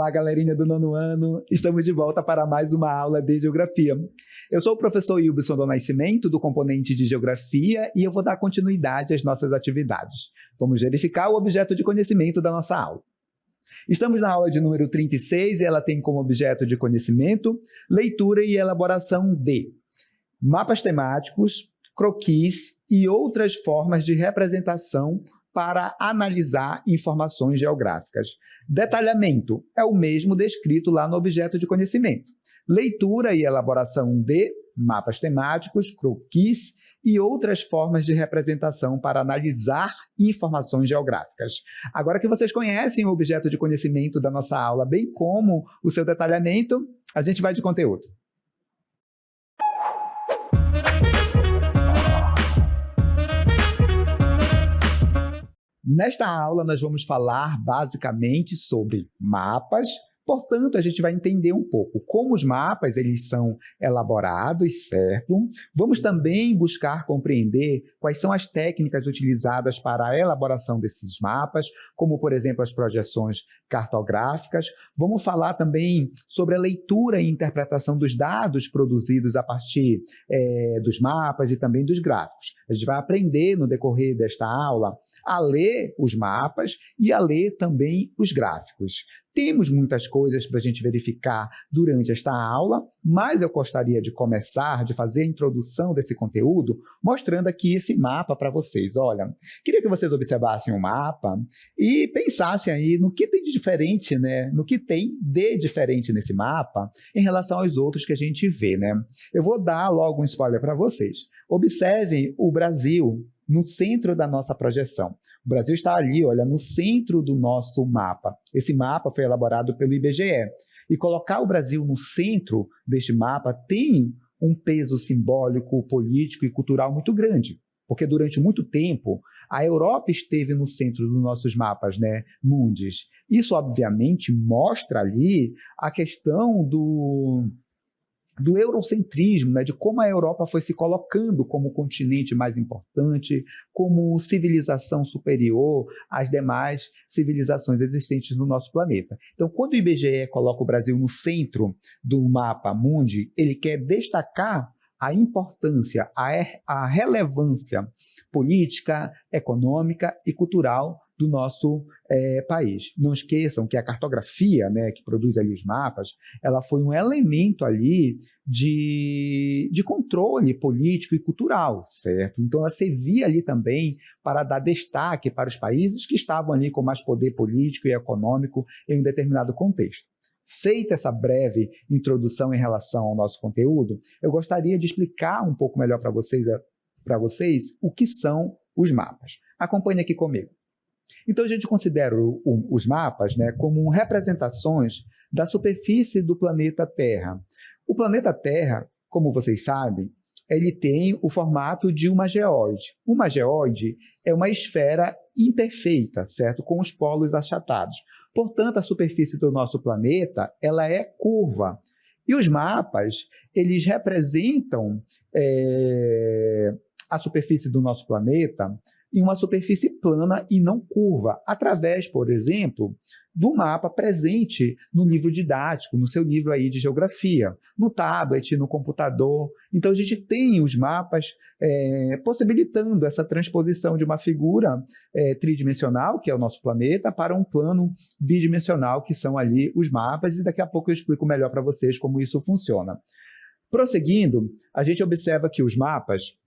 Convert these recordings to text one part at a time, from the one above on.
Olá, galerinha do nono ano, estamos de volta para mais uma aula de Geografia. Eu sou o professor Ilbson do Nascimento, do componente de Geografia, e eu vou dar continuidade às nossas atividades. Vamos verificar o objeto de conhecimento da nossa aula. Estamos na aula de número 36 e ela tem como objeto de conhecimento leitura e elaboração de mapas temáticos, croquis e outras formas de representação para analisar informações geográficas. Detalhamento é o mesmo descrito lá no objeto de conhecimento. Leitura e elaboração de mapas temáticos, croquis e outras formas de representação para analisar informações geográficas. Agora que vocês conhecem o objeto de conhecimento da nossa aula, bem como o seu detalhamento, a gente vai de conteúdo. Nesta aula, nós vamos falar basicamente sobre mapas. Portanto, a gente vai entender um pouco como os mapas eles são elaborados, certo? Vamos também buscar compreender quais são as técnicas utilizadas para a elaboração desses mapas, como, por exemplo, as projeções cartográficas. Vamos falar também sobre a leitura e interpretação dos dados produzidos a partir dos mapas e também dos gráficos. A gente vai aprender no decorrer desta aula a ler os mapas e a ler também os gráficos. Temos muitas coisas para a gente verificar durante esta aula, mas eu gostaria de começar, de fazer a introdução desse conteúdo, mostrando aqui esse mapa para vocês. Olha, queria que vocês observassem o mapa e pensassem aí no que tem de diferente, né? No que tem de diferente nesse mapa em relação aos outros que a gente vê, né? Eu vou dar logo um spoiler para vocês. Observem o Brasil no centro da nossa projeção. O Brasil está ali, olha, no centro do nosso mapa. Esse mapa foi elaborado pelo IBGE. E colocar o Brasil no centro deste mapa tem um peso simbólico, político e cultural muito grande. Porque durante muito tempo, a Europa esteve no centro dos nossos mapas, né, mundis. Isso, obviamente, mostra ali a questão do eurocentrismo, né, de como a Europa foi se colocando como o continente mais importante, como civilização superior às demais civilizações existentes no nosso planeta. Então, quando o IBGE coloca o Brasil no centro do mapa mundi, ele quer destacar a importância, a relevância política, econômica e cultural do nosso país. Não esqueçam que a cartografia, né, que produz ali os mapas, ela foi um elemento ali de controle político e cultural, certo? Então, ela servia ali também para dar destaque para os países que estavam ali com mais poder político e econômico em um determinado contexto. Feita essa breve introdução em relação ao nosso conteúdo, eu gostaria de explicar um pouco melhor para vocês o que são os mapas. Acompanhe aqui comigo. Então, a gente considera os mapas, né, como representações da superfície do planeta Terra. O planeta Terra, como vocês sabem, ele tem o formato de uma geóide. Uma geóide é uma esfera imperfeita, certo? Com os polos achatados. Portanto, a superfície do nosso planeta ela é curva. E os mapas, eles representam a superfície do nosso planeta em uma superfície plana e não curva, através, por exemplo, do mapa presente no livro didático, no seu livro aí de geografia, no tablet, no computador. Então, a gente tem os mapas possibilitando essa transposição de uma figura tridimensional, que é o nosso planeta, para um plano bidimensional, que são ali os mapas, e daqui a pouco eu explico melhor para vocês como isso funciona. Prosseguindo, a gente observa que os mapas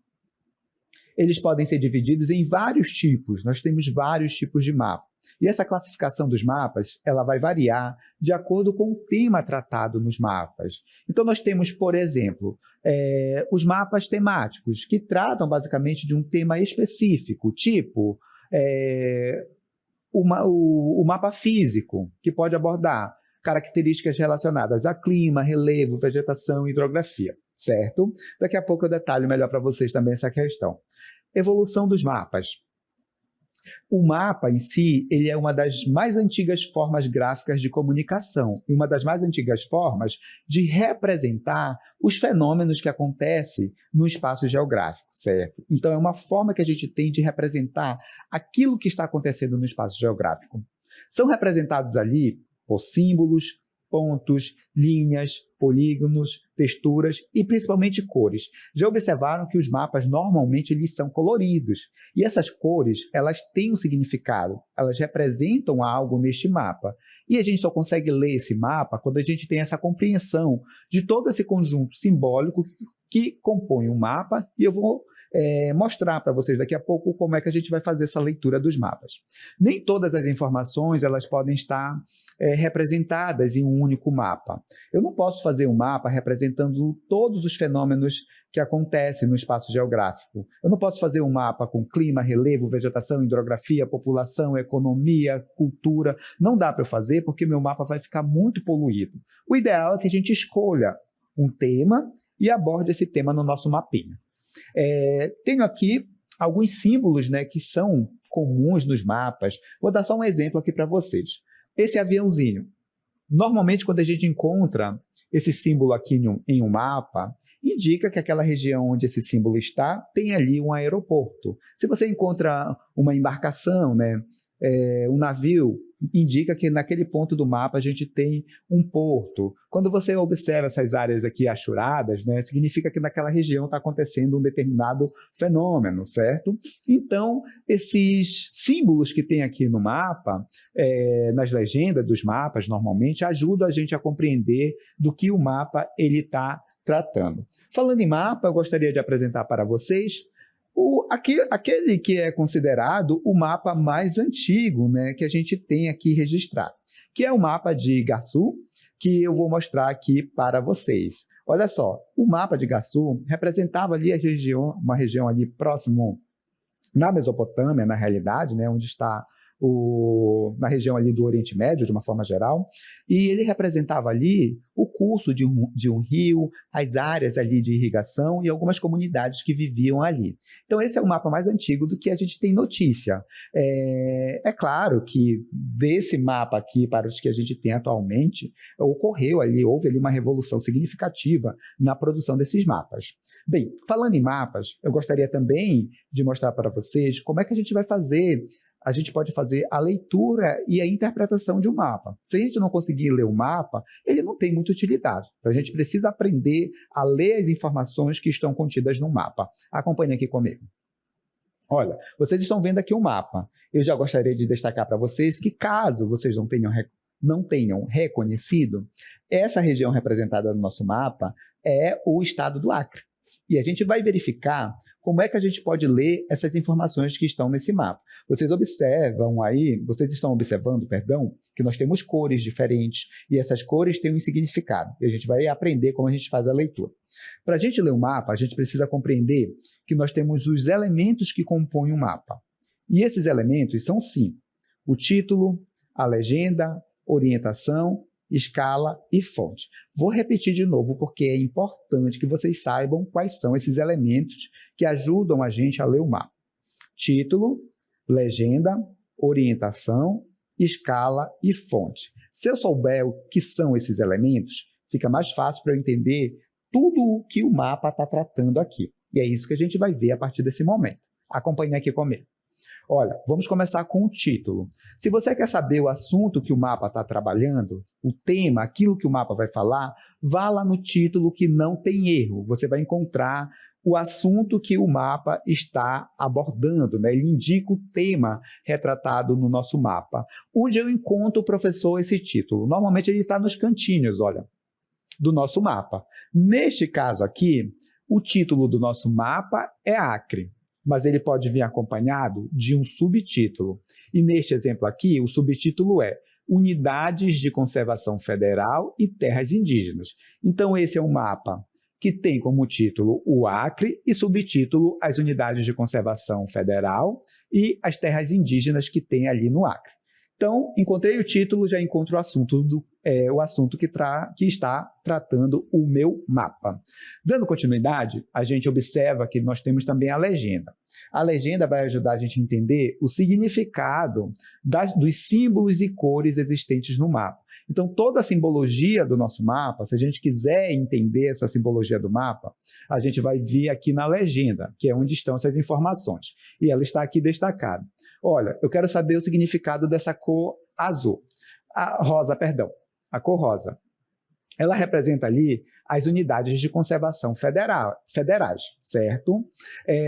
eles podem ser divididos em vários tipos. Nós temos vários tipos de mapa. E essa classificação dos mapas, ela vai variar de acordo com o tema tratado nos mapas. Então, nós temos, por exemplo, os mapas temáticos, que tratam basicamente de um tema específico, tipo o mapa físico, que pode abordar características relacionadas a clima, relevo, vegetação e hidrografia. Certo? Daqui a pouco eu detalho melhor para vocês também essa questão. Evolução dos mapas. O mapa em si, ele é uma das mais antigas formas gráficas de comunicação e uma das mais antigas formas de representar os fenômenos que acontecem no espaço geográfico, certo? Então, é uma forma que a gente tem de representar aquilo que está acontecendo no espaço geográfico. São representados ali por símbolos, pontos, linhas, polígonos, texturas e principalmente cores. Já observaram que os mapas normalmente eles são coloridos e essas cores elas têm um significado, elas representam algo neste mapa. E a gente só consegue ler esse mapa quando a gente tem essa compreensão de todo esse conjunto simbólico que compõe um mapa e eu vou mostrar para vocês daqui a pouco como é que a gente vai fazer essa leitura dos mapas. Nem todas as informações elas podem estar representadas em um único mapa. Eu não posso fazer um mapa representando todos os fenômenos que acontecem no espaço geográfico. Eu não posso fazer um mapa com clima, relevo, vegetação, hidrografia, população, economia, cultura. Não dá para eu fazer porque meu mapa vai ficar muito poluído. O ideal é que a gente escolha um tema e aborde esse tema no nosso mapinha. Tenho aqui alguns símbolos, né, que são comuns nos mapas. Vou dar só um exemplo aqui para vocês. Esse aviãozinho. Normalmente, quando a gente encontra esse símbolo aqui em um mapa, indica que aquela região onde esse símbolo está tem ali um aeroporto. Se você encontra uma embarcação, né, um navio, indica que naquele ponto do mapa a gente tem um porto. Quando você observa essas áreas aqui achuradas, né, significa que naquela região está acontecendo um determinado fenômeno, certo? Então, esses símbolos que tem aqui no mapa, nas legendas dos mapas, normalmente, ajudam a gente a compreender do que o mapa está tratando. Falando em mapa, eu gostaria de apresentar para vocês aquele que é considerado o mapa mais antigo, né, que a gente tem aqui registrado, que é o mapa de Igaçu, que eu vou mostrar aqui para vocês. Olha só, o mapa de Igaçu representava ali uma região ali próximo na Mesopotâmia, na realidade, né, onde está na região ali do Oriente Médio, de uma forma geral, e ele representava ali o curso de um rio, as áreas ali de irrigação e algumas comunidades que viviam ali. Então, esse é o mapa mais antigo do que a gente tem notícia. É claro que desse mapa aqui para os que a gente tem atualmente, houve ali uma revolução significativa na produção desses mapas. Bem, falando em mapas, eu gostaria também de mostrar para vocês como é que a gente vai fazer. A gente pode fazer a leitura e a interpretação de um mapa. Se a gente não conseguir ler o mapa, ele não tem muita utilidade. Então, a gente precisa aprender a ler as informações que estão contidas no mapa. Acompanhe aqui comigo. Olha, vocês estão vendo aqui o mapa. Eu já gostaria de destacar para vocês que, caso vocês não tenham reconhecido, essa região representada no nosso mapa é o estado do Acre. E a gente vai verificar como é que a gente pode ler essas informações que estão nesse mapa. Vocês estão observando, que nós temos cores diferentes e essas cores têm um significado. E a gente vai aprender como a gente faz a leitura. Para a gente ler o mapa, a gente precisa compreender que nós temos os elementos que compõem o mapa. E esses elementos são 5. O título, a legenda, orientação, escala e fonte. Vou repetir de novo porque é importante que vocês saibam quais são esses elementos que ajudam a gente a ler o mapa. Título, legenda, orientação, escala e fonte. Se eu souber o que são esses elementos, fica mais fácil para eu entender tudo o que o mapa está tratando aqui. E é isso que a gente vai ver a partir desse momento. Acompanhe aqui comigo. Olha, vamos começar com o título. Se você quer saber o assunto que o mapa está trabalhando, o tema, aquilo que o mapa vai falar, vá lá no título que não tem erro. Você vai encontrar o assunto que o mapa está abordando, né? Ele indica o tema retratado no nosso mapa. Onde eu encontro, professor, esse título? Normalmente ele está nos cantinhos, olha, do nosso mapa. Neste caso aqui, o título do nosso mapa é Acre, mas ele pode vir acompanhado de um subtítulo. E neste exemplo aqui, o subtítulo é Unidades de Conservação Federal e Terras Indígenas. Então, esse é um mapa que tem como título o Acre e subtítulo as Unidades de Conservação Federal e as Terras Indígenas que tem ali no Acre. Então, encontrei o título, já encontro o assunto que está tratando o meu mapa. Dando continuidade, a gente observa que nós temos também a legenda. A legenda vai ajudar a gente a entender o significado dos símbolos e cores existentes no mapa. Então, toda a simbologia do nosso mapa, se a gente quiser entender essa simbologia do mapa, a gente vai vir aqui na legenda, que é onde estão essas informações. E ela está aqui destacada. Olha, eu quero saber o significado dessa cor azul. A rosa, perdão, a cor rosa. Ela representa ali as unidades de conservação federais, certo?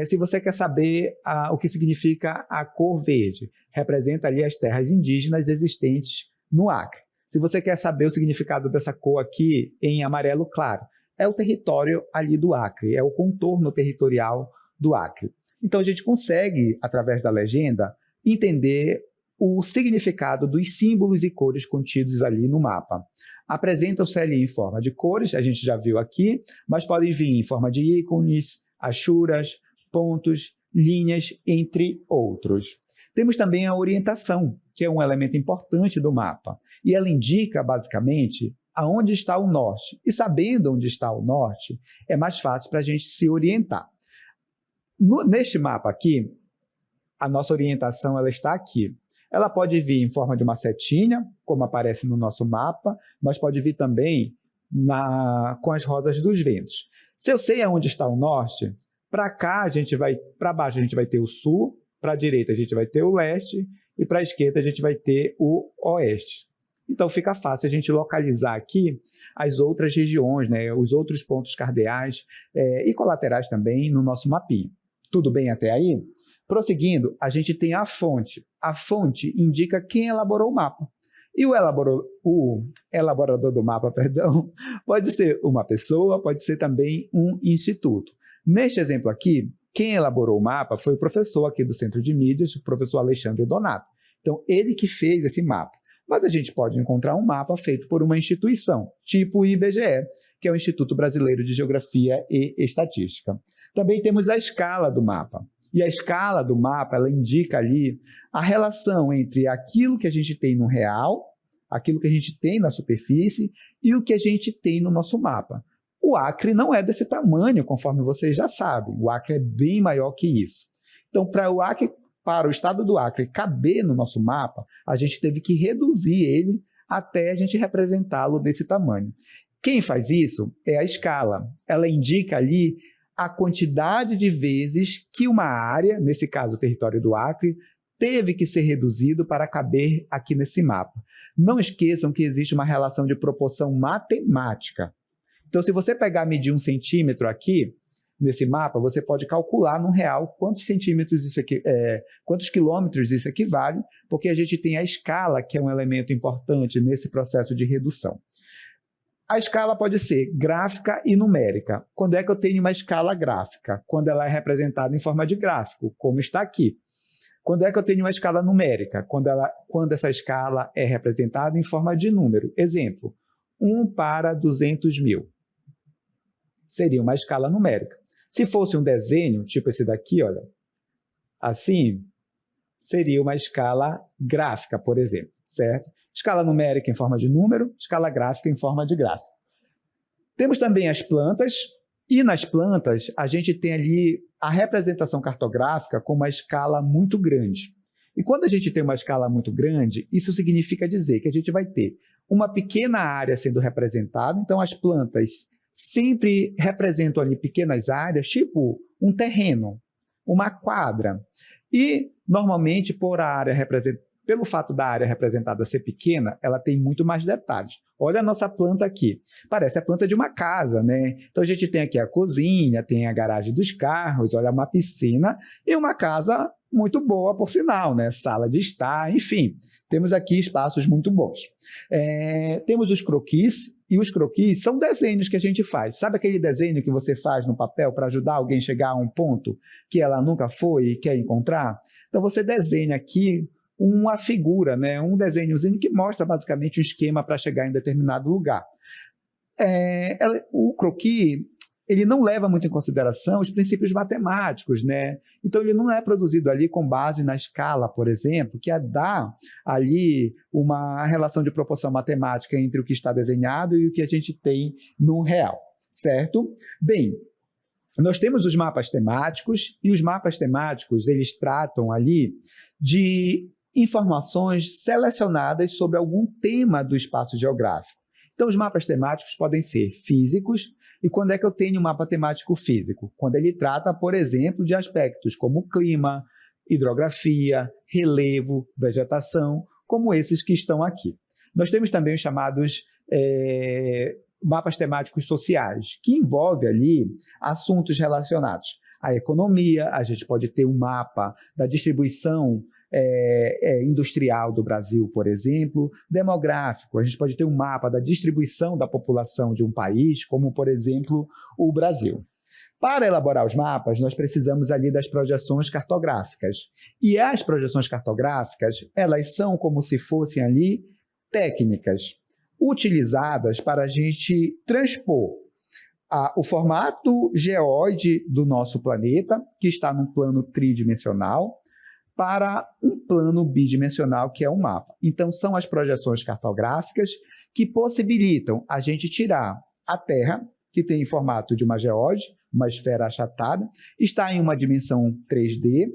Se você quer saber o que significa a cor verde, representa ali as terras indígenas existentes no Acre. Se você quer saber o significado dessa cor aqui em amarelo claro, é o território ali do Acre, é o contorno territorial do Acre. Então a gente consegue, através da legenda, entender o significado dos símbolos e cores contidos ali no mapa. Apresentam-se ali em forma de cores, a gente já viu aqui, mas podem vir em forma de ícones, achuras, pontos, linhas, entre outros. Temos também a orientação, que é um elemento importante do mapa, e ela indica, basicamente, aonde está o norte. E sabendo onde está o norte, é mais fácil para a gente se orientar. Neste mapa aqui, a nossa orientação ela está aqui. Ela pode vir em forma de uma setinha, como aparece no nosso mapa, mas pode vir também com as rosas dos ventos. Se eu sei aonde está o norte, para baixo a gente vai ter o sul, para a direita a gente vai ter o leste e para a esquerda a gente vai ter o oeste. Então fica fácil a gente localizar aqui as outras regiões, né, os outros pontos cardeais e colaterais também no nosso mapinha. Tudo bem até aí? Prosseguindo, a gente tem a fonte. A fonte indica quem elaborou o mapa. E o elaborador do mapa, perdão, pode ser uma pessoa, pode ser também um instituto. Neste exemplo aqui, quem elaborou o mapa foi o professor aqui do Centro de Mídias, o professor Alexandre Donato. Então, ele que fez esse mapa. Mas a gente pode encontrar um mapa feito por uma instituição, tipo o IBGE, que é o Instituto Brasileiro de Geografia e Estatística. Também temos a escala do mapa. E a escala do mapa, ela indica ali a relação entre aquilo que a gente tem no real, aquilo que a gente tem na superfície e o que a gente tem no nosso mapa. O Acre não é desse tamanho, conforme vocês já sabem. O Acre é bem maior que isso. Então, para o estado do Acre caber no nosso mapa, a gente teve que reduzir ele até a gente representá-lo desse tamanho. Quem faz isso é a escala. Ela indica ali a quantidade de vezes que uma área, nesse caso o território do Acre, teve que ser reduzido para caber aqui nesse mapa. Não esqueçam que existe uma relação de proporção matemática. Então, se você pegar e medir 1 centímetro aqui, nesse mapa, você pode calcular no real quantos centímetros quantos quilômetros isso equivale, porque a gente tem a escala, que é um elemento importante nesse processo de redução. A escala pode ser gráfica e numérica. Quando é que eu tenho uma escala gráfica? Quando ela é representada em forma de gráfico, como está aqui. Quando é que eu tenho uma escala numérica? Quando essa escala é representada em forma de número. Exemplo, 1 para 200 mil. Seria uma escala numérica. Se fosse um desenho, tipo esse daqui, olha, assim, seria uma escala gráfica, por exemplo, certo? Escala numérica em forma de número, escala gráfica em forma de gráfico. Temos também as plantas, e nas plantas a gente tem ali a representação cartográfica com uma escala muito grande. E quando a gente tem uma escala muito grande, isso significa dizer que a gente vai ter uma pequena área sendo representada, então as plantas sempre representam ali pequenas áreas, tipo um terreno, uma quadra. E, normalmente, pelo fato da área representada ser pequena, ela tem muito mais detalhes. Olha a nossa planta aqui. Parece a planta de uma casa, né? Então, a gente tem aqui a cozinha, tem a garagem dos carros, olha uma piscina e uma casa muito boa, por sinal, né? Sala de estar, enfim. Temos aqui espaços muito bons. Temos os croquis, e os croquis são desenhos que a gente faz. Sabe aquele desenho que você faz no papel para ajudar alguém a chegar a um ponto que ela nunca foi e quer encontrar? Então, você desenha aqui uma figura, né? Um desenhozinho que mostra basicamente um esquema para chegar em determinado lugar. O croquis, ele não leva muito em consideração os princípios matemáticos, né? Então, ele não é produzido ali com base na escala, por exemplo, que dá ali uma relação de proporção matemática entre o que está desenhado e o que a gente tem no real, certo? Bem, nós temos os mapas temáticos, e os mapas temáticos, eles tratam ali de informações selecionadas sobre algum tema do espaço geográfico. Então, os mapas temáticos podem ser físicos. E quando é que eu tenho um mapa temático físico? Quando ele trata, por exemplo, de aspectos como clima, hidrografia, relevo, vegetação, como esses que estão aqui. Nós temos também os chamados mapas temáticos sociais, que envolve ali assuntos relacionados à economia. A gente pode ter um mapa da distribuição industrial do Brasil, por exemplo, demográfico. A gente pode ter um mapa da distribuição da população de um país, como, por exemplo, o Brasil. Para elaborar os mapas, nós precisamos ali das projeções cartográficas. E as projeções cartográficas, elas são como se fossem ali técnicas utilizadas para a gente transpor o formato geóide do nosso planeta, que está num plano tridimensional, para um plano bidimensional, que é um mapa. Então, são as projeções cartográficas que possibilitam a gente tirar a Terra, que tem formato de uma geóide, uma esfera achatada, está em uma dimensão 3D,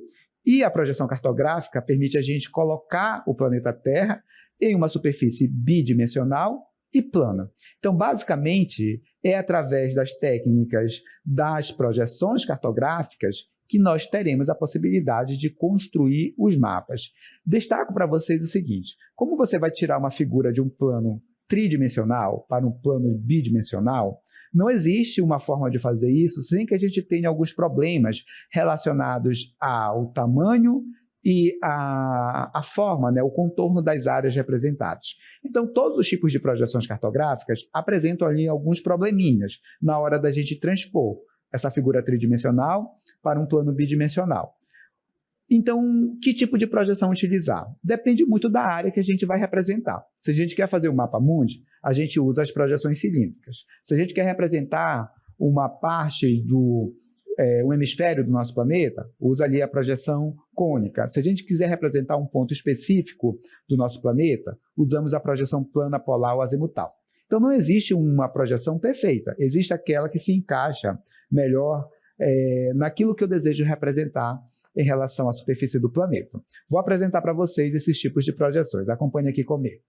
e a projeção cartográfica permite a gente colocar o planeta Terra em uma superfície bidimensional e plana. Então, basicamente, é através das técnicas das projeções cartográficas que nós teremos a possibilidade de construir os mapas. Destaco para vocês o seguinte: como você vai tirar uma figura de um plano tridimensional para um plano bidimensional, não existe uma forma de fazer isso sem que a gente tenha alguns problemas relacionados ao tamanho e a forma, o contorno das áreas representadas. Então, todos os tipos de projeções cartográficas apresentam ali alguns probleminhas na hora da gente transpor essa figura tridimensional para um plano bidimensional. Então, que tipo de projeção utilizar? Depende muito da área que a gente vai representar. Se a gente quer fazer um mapa mundi, a gente usa as projeções cilíndricas. Se a gente quer representar uma parte um hemisfério do nosso planeta, usa ali a projeção cônica. Se a gente quiser representar um ponto específico do nosso planeta, usamos a projeção plana, polar ou azimutal. Então, não existe uma projeção perfeita, existe aquela que se encaixa melhor naquilo que eu desejo representar em relação à superfície do planeta. Vou apresentar para vocês esses tipos de projeções. Acompanhe aqui comigo.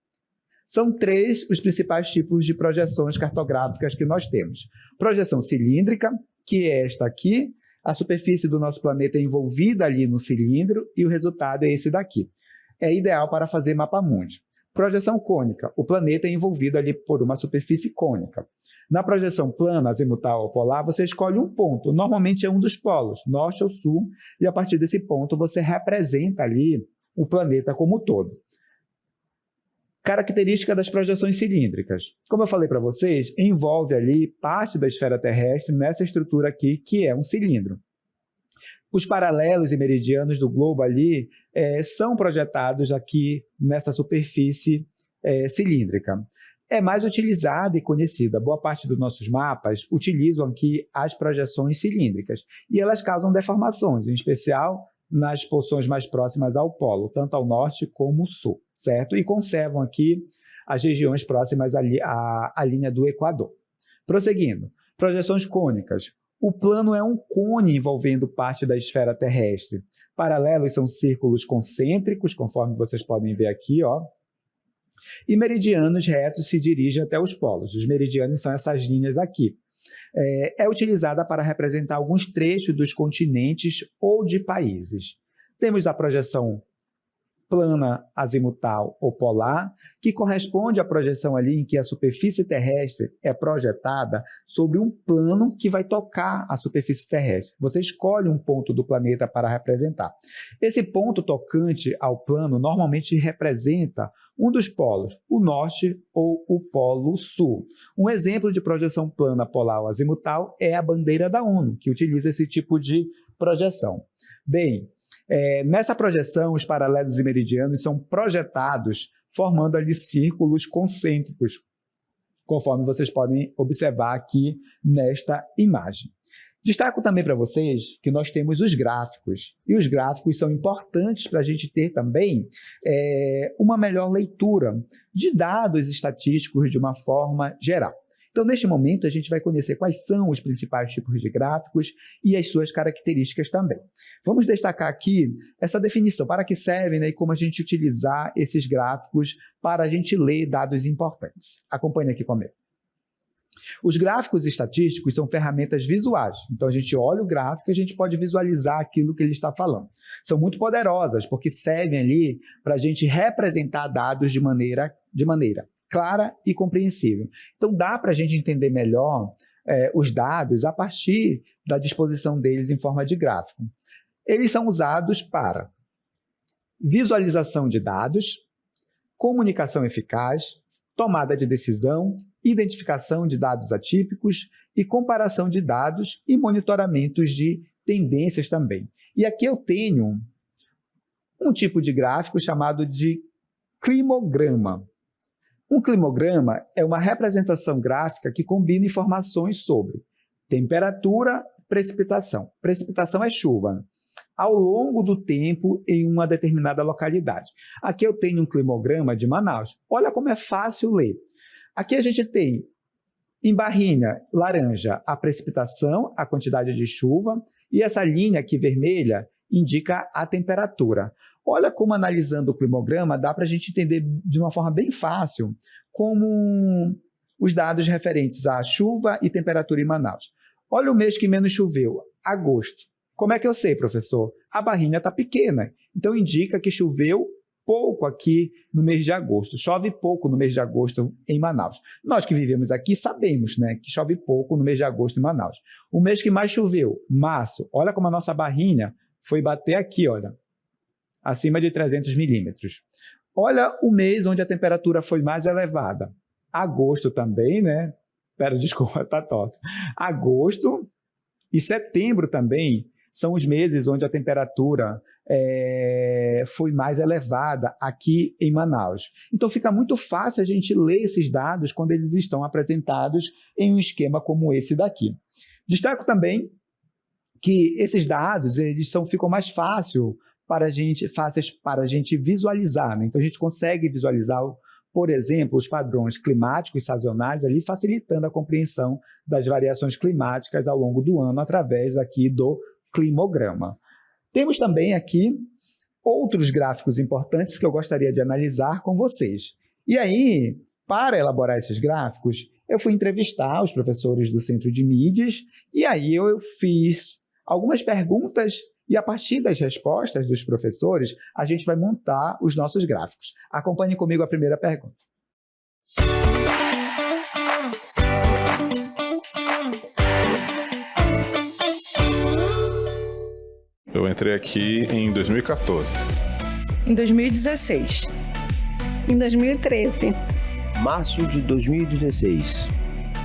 São 3 os principais tipos de projeções cartográficas que nós temos. Projeção cilíndrica, que é esta aqui. A superfície do nosso planeta é envolvida ali no cilindro e o resultado é esse daqui. É ideal para fazer mapa mundi. Projeção cônica, o planeta é envolvido ali por uma superfície cônica. Na projeção plana, azimutal ou polar, você escolhe um ponto, normalmente é um dos polos, norte ou sul, e a partir desse ponto você representa ali o planeta como um todo. Característica das projeções cilíndricas. Como eu falei para vocês, envolve ali parte da esfera terrestre nessa estrutura aqui, que é um cilindro. Os paralelos e meridianos do globo ali são projetados aqui nessa superfície cilíndrica. É mais utilizada e conhecida. Boa parte dos nossos mapas utilizam aqui as projeções cilíndricas e elas causam deformações, em especial nas porções mais próximas ao polo, tanto ao norte como ao sul, certo? E conservam aqui as regiões próximas à linha do Equador. Prosseguindo, projeções cônicas. O plano é um cone envolvendo parte da esfera terrestre. Paralelos são círculos concêntricos, conforme vocês podem ver aqui, ó. E meridianos retos se dirigem até os polos. Os meridianos são essas linhas aqui. É utilizada para representar alguns trechos dos continentes ou de países. Temos a projeção plana, azimutal ou polar, que corresponde à projeção ali em que a superfície terrestre é projetada sobre um plano que vai tocar a superfície terrestre. Você escolhe um ponto do planeta para representar. Esse ponto tocante ao plano normalmente representa um dos polos, o norte ou o polo sul. Um exemplo de projeção plana, polar ou azimutal é a bandeira da ONU, que utiliza esse tipo de projeção. Bem, nessa projeção, os paralelos e meridianos são projetados formando ali círculos concêntricos, conforme vocês podem observar aqui nesta imagem. Destaco também para vocês que nós temos os gráficos, e os gráficos são importantes para a gente ter também uma melhor leitura de dados estatísticos de uma forma geral. Então, neste momento, a gente vai conhecer quais são os principais tipos de gráficos e as suas características também. Vamos destacar aqui essa definição, para que servem, e como a gente utilizar esses gráficos para a gente ler dados importantes. Acompanhe aqui comigo. Os gráficos estatísticos são ferramentas visuais. Então, a gente olha o gráfico e a gente pode visualizar aquilo que ele está falando. São muito poderosas, porque servem ali para a gente representar dados de maneira de maneira clara e compreensível. Então, dá para a gente entender melhor os dados a partir da disposição deles em forma de gráfico. Eles são usados para visualização de dados, comunicação eficaz, tomada de decisão, identificação de dados atípicos e comparação de dados e monitoramentos de tendências também. E aqui eu tenho um tipo de gráfico chamado de climograma. Um climograma é uma representação gráfica que combina informações sobre temperatura, precipitação. Precipitação é chuva, ao longo do tempo em uma determinada localidade. Aqui eu tenho um climograma de Manaus. Olha como é fácil ler. Aqui a gente tem, em barrinha laranja, a precipitação, a quantidade de chuva, e essa linha aqui vermelha indica a temperatura. Olha como, analisando o climograma, dá para a gente entender de uma forma bem fácil como os dados referentes à chuva e temperatura em Manaus. Olha o mês que menos choveu, agosto. Como é que eu sei, professor? A barrinha está pequena, então indica que choveu pouco aqui no mês de agosto. Chove pouco no mês de agosto em Manaus. Nós que vivemos aqui sabemos, né, que chove pouco no mês de agosto em Manaus. O mês que mais choveu, março. Olha como a nossa barrinha foi bater aqui, olha, acima de 300 milímetros. Olha o mês onde a temperatura foi mais elevada. Agosto também, né? Desculpa, tá torto. Agosto e setembro também são os meses onde a temperatura foi mais elevada aqui em Manaus. Então fica muito fácil a gente ler esses dados quando eles estão apresentados em um esquema como esse daqui. Destaco também que esses dados ficam mais fáceis para a gente visualizar, né? Então a gente consegue visualizar, por exemplo, os padrões climáticos sazonais ali, facilitando a compreensão das variações climáticas ao longo do ano através aqui do climograma. Temos também aqui outros gráficos importantes que eu gostaria de analisar com vocês. E aí, para elaborar esses gráficos, eu fui entrevistar os professores do Centro de Mídias e aí eu fiz algumas perguntas e a partir das respostas dos professores, a gente vai montar os nossos gráficos. Acompanhe comigo a primeira pergunta. Eu entrei aqui em 2014. Em 2016. Em 2013. Março de 2016.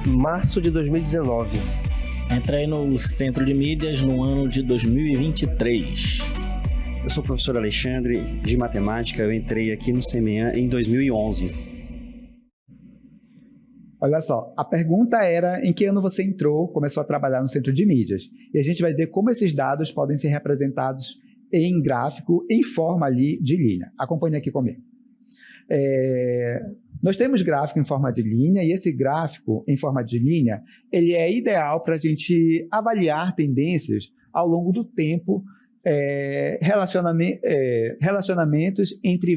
Março de 2019. Entrei no Centro de Mídias no ano de 2023. Eu sou o professor Alexandre, de matemática. Eu entrei aqui no CMEA em 2011. Olha só, a pergunta era em que ano você começou a trabalhar no Centro de Mídias. E a gente vai ver como esses dados podem ser representados em gráfico, em forma ali de linha. Acompanhe aqui comigo. Nós temos gráfico em forma de linha, e esse gráfico em forma de linha, ele é ideal para a gente avaliar tendências ao longo do tempo, relacionamentos entre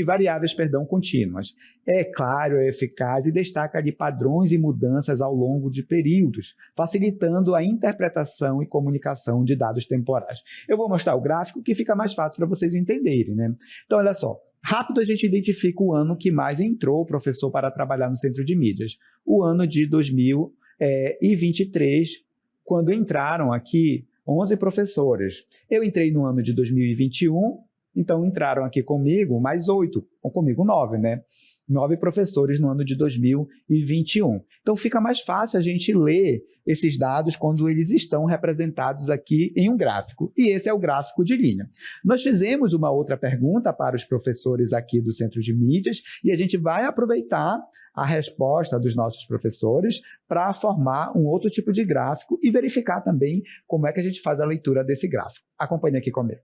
variáveis contínuas. É claro, é eficaz e destaca ali padrões e mudanças ao longo de períodos, facilitando a interpretação e comunicação de dados temporais. Eu vou mostrar o gráfico que fica mais fácil para vocês entenderem, né? Então, olha só. Rápido a gente identifica o ano que mais entrou o professor para trabalhar no Centro de Mídias. O ano de 2023, quando entraram aqui 11 professores. Eu entrei no ano de 2021, então entraram aqui comigo mais 8, ou comigo 9, né? 9 professores no ano de 2021. Então fica mais fácil a gente ler esses dados quando eles estão representados aqui em um gráfico. E esse é o gráfico de linha. Nós fizemos uma outra pergunta para os professores aqui do Centro de Mídias e a gente vai aproveitar a resposta dos nossos professores para formar um outro tipo de gráfico e verificar também como é que a gente faz a leitura desse gráfico. Acompanhe aqui comigo.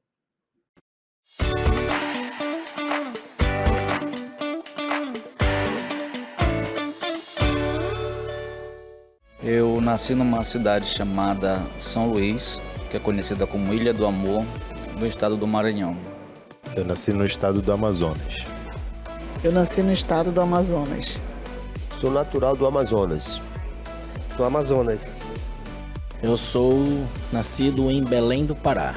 Eu nasci numa cidade chamada São Luís, que é conhecida como Ilha do Amor, no estado do Maranhão. Eu nasci no estado do Amazonas. Eu nasci no estado do Amazonas. Sou natural do Amazonas. Do Amazonas. Eu sou nascido em Belém do Pará.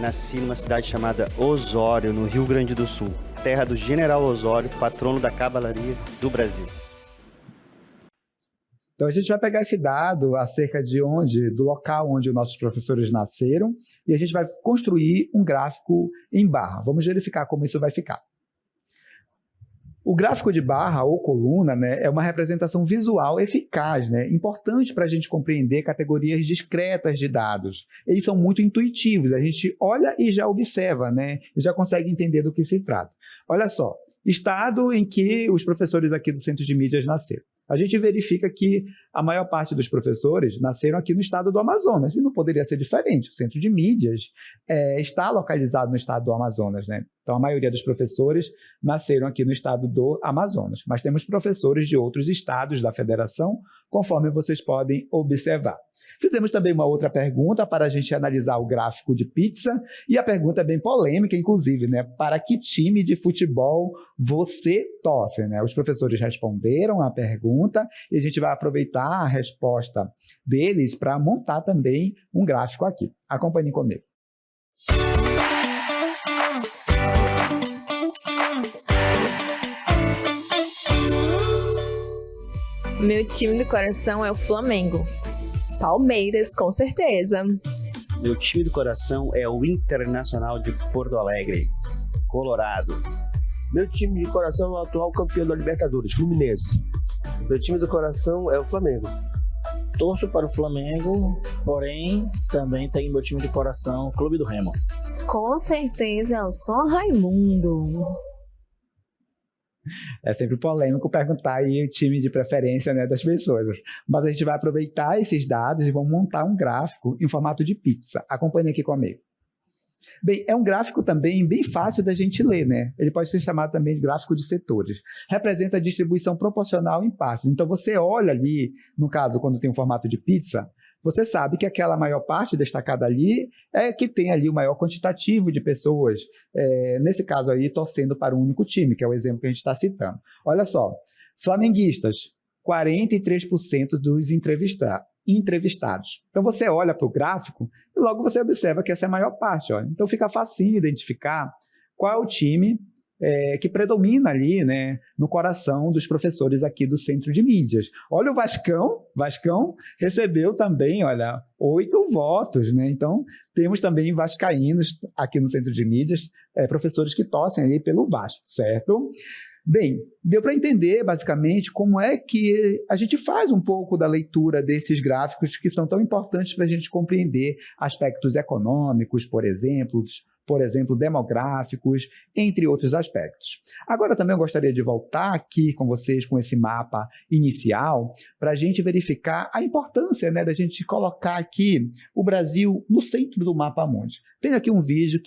Nasci numa cidade chamada Osório, no Rio Grande do Sul, terra do General Osório, patrono da cavalaria do Brasil. Então a gente vai pegar esse dado acerca do local onde os nossos professores nasceram e a gente vai construir um gráfico em barra. Vamos verificar como isso vai ficar. O gráfico de barra ou coluna, né, é uma representação visual eficaz, né, importante para a gente compreender categorias discretas de dados. Eles são muito intuitivos, a gente olha e já observa, né, e já consegue entender do que se trata. Olha só, estado em que os professores aqui do Centro de Mídias nasceram. A gente verifica que a maior parte dos professores nasceram aqui no estado do Amazonas, e não poderia ser diferente. O Centro de Mídias está localizado no estado do Amazonas, né? Então, a maioria dos professores nasceram aqui no estado do Amazonas, mas temos professores de outros estados da federação, conforme vocês podem observar. Fizemos também uma outra pergunta para a gente analisar o gráfico de pizza, e a pergunta é bem polêmica, inclusive, né? Para que time de futebol você torce, né? Os professores responderam a pergunta e a gente vai aproveitar a resposta deles para montar também um gráfico aqui. Acompanhem comigo. Meu time do coração é o Flamengo. Palmeiras, com certeza. Meu time do coração é o Internacional de Porto Alegre, Colorado. Meu time de coração é o atual campeão da Libertadores, Fluminense. Meu time do coração é o Flamengo. Torço para o Flamengo, porém também tenho meu time de coração, Clube do Remo. Com certeza é o São Raimundo. É sempre polêmico perguntar aí o time de preferência, né, das pessoas. Mas a gente vai aproveitar esses dados e vamos montar um gráfico em formato de pizza. Acompanhe aqui comigo. Bem, é um gráfico também bem fácil da gente ler, né? Ele pode ser chamado também de gráfico de setores. Representa a distribuição proporcional em partes. Então, você olha ali, no caso, quando tem um formato de pizza, você sabe que aquela maior parte destacada ali é que tem ali o maior quantitativo de pessoas, nesse caso aí, torcendo para um único time, que é o exemplo que a gente está citando. Olha só, flamenguistas, 43% dos entrevistados. Então, você olha para o gráfico e logo você observa que essa é a maior parte. Ó. Então, fica facinho identificar qual é o time que predomina ali, né, no coração dos professores aqui do Centro de Mídias. Olha o Vascão recebeu também, olha, 8 votos, né? Então, temos também vascaínos aqui no Centro de Mídias, professores que torcem ali pelo Vasco, certo? Bem, deu para entender, basicamente, como é que a gente faz um pouco da leitura desses gráficos que são tão importantes para a gente compreender aspectos econômicos, por exemplo, demográficos, entre outros aspectos. Agora, também eu gostaria de voltar aqui com vocês com esse mapa inicial para a gente verificar a importância, né, da gente colocar aqui o Brasil no centro do mapa mundi. Tem aqui um vídeo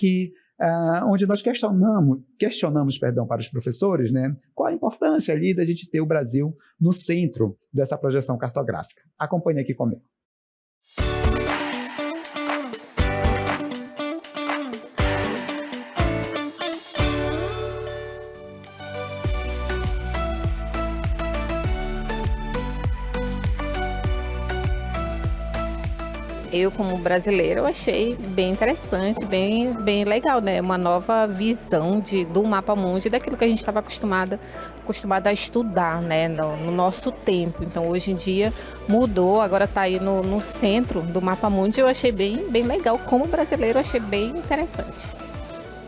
onde nós questionamos para os professores, né, qual a importância ali da gente ter o Brasil no centro dessa projeção cartográfica. Acompanhe aqui comigo. Eu, como brasileira, eu achei bem interessante, bem legal, né? Uma nova visão do mapa mundi, daquilo que a gente estava acostumada a estudar, né? No nosso tempo. Então, hoje em dia, mudou, agora está aí no centro do mapa mundi. Eu achei bem legal. Como brasileiro, eu achei bem interessante.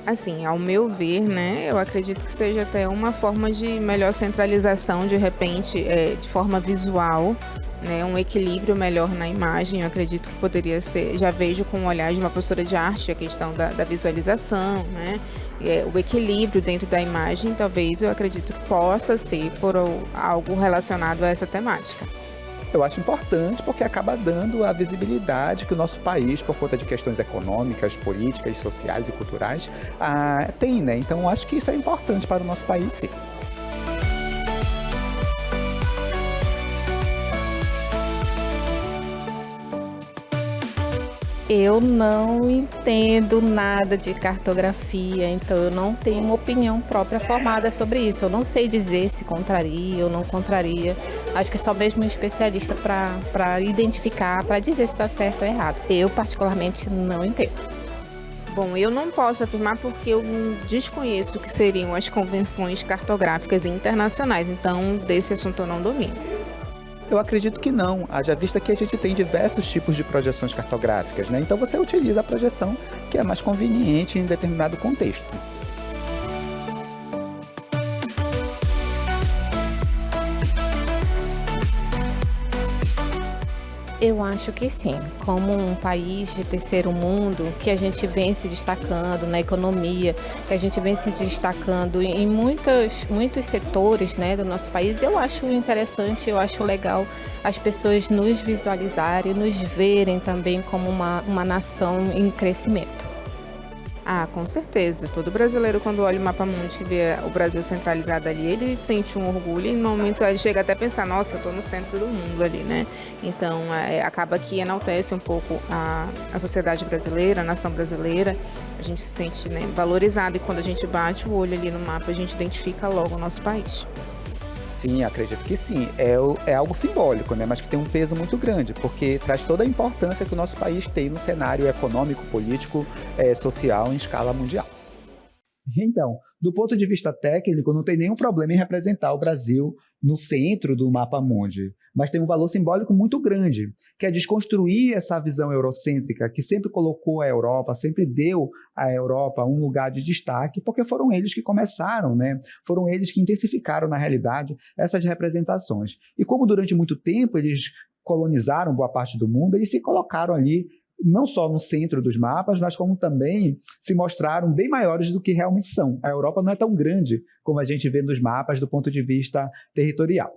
Assim, ao meu ver, né, eu acredito que seja até uma forma de melhor centralização, de repente, de forma visual, né, um equilíbrio melhor na imagem. Eu acredito que poderia ser, já vejo com o olhar de uma professora de arte a questão da visualização, né, o equilíbrio dentro da imagem, talvez eu acredito que possa ser por algo relacionado a essa temática. Eu acho importante porque acaba dando a visibilidade que o nosso país, por conta de questões econômicas, políticas, sociais e culturais, tem, né? Então, eu acho que isso é importante para o nosso país, sim. Eu não entendo nada de cartografia, então eu não tenho uma opinião própria formada sobre isso. Eu não sei dizer se contraria ou não contraria. Acho que só mesmo um especialista para identificar, para dizer se está certo ou errado. Eu, particularmente, não entendo. Bom, eu não posso afirmar porque eu desconheço o que seriam as convenções cartográficas internacionais, então desse assunto eu não domino. Eu acredito que não, haja vista que a gente tem diversos tipos de projeções cartográficas, né? Então você utiliza a projeção que é mais conveniente em determinado contexto. Eu acho que sim. Como um país de terceiro mundo, que a gente vem se destacando na economia, que a gente vem se destacando em muitos setores, né, do nosso país, eu acho interessante, eu acho legal as pessoas nos visualizarem, nos verem também como uma nação em crescimento. Ah, com certeza. Todo brasileiro, quando olha o mapa mundi e vê o Brasil centralizado ali, ele sente um orgulho e no momento ele chega até a pensar, nossa, eu tô no centro do mundo ali, né? Então, acaba que enaltece um pouco a sociedade brasileira, a nação brasileira. A gente se sente, né, valorizado e quando a gente bate o olho ali no mapa, a gente identifica logo o nosso país. Sim, acredito que sim. É algo simbólico, né? Mas que tem um peso muito grande, porque traz toda a importância que o nosso país tem no cenário econômico, político, social em escala mundial. Então, do ponto de vista técnico, não tem nenhum problema em representar o Brasil no centro do mapa mundi, mas tem um valor simbólico muito grande, que é desconstruir essa visão eurocêntrica que sempre colocou a Europa, sempre deu à Europa um lugar de destaque, porque foram eles que começaram, né? Foram eles que intensificaram, na realidade, essas representações. E como durante muito tempo eles colonizaram boa parte do mundo, eles se colocaram ali não só no centro dos mapas, mas como também se mostraram bem maiores do que realmente são. A Europa não é tão grande como a gente vê nos mapas do ponto de vista territorial.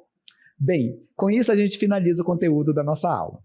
Bem, com isso a gente finaliza o conteúdo da nossa aula.